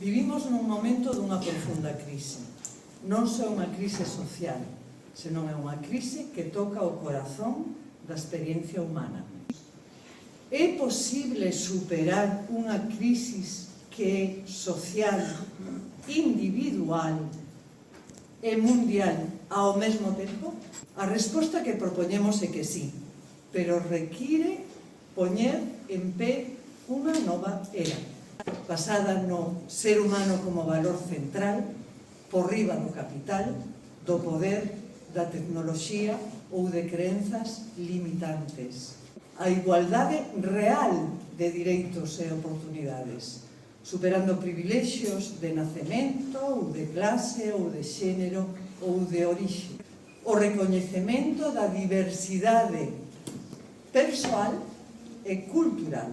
Vivimos nun momento dunha profunda crise. Non só unha crise social, senón é unha crise que toca o corazón da experiencia humana. É posible superar unha crise que é social, individual e mundial ao mesmo tempo? A resposta que propoñemos é que sí, pero require poñer en pé unha nova era, basada no ser humano como valor central, por riba do capital, do poder, da tecnoloxía ou de crenzas limitantes. A igualdade real de direitos e oportunidades, superando privilexios de nacemento ou de clase ou de xénero ou de orixe. O recoñecemento da diversidade persoal e cultural.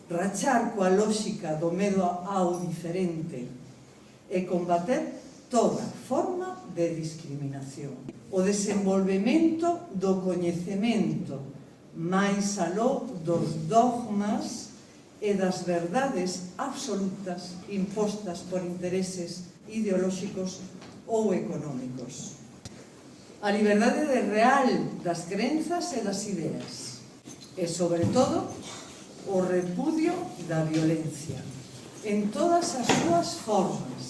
Rachar coa lóxica do medo ao diferente e combater toda forma de discriminación. O desenvolvemento do coñecemento máis aló dos dogmas e das verdades absolutas impostas por intereses ideolóxicos ou económicos. A liberdade real das crenzas e das ideas. E, sobre todo, o repudio da violencia en todas as súas formas.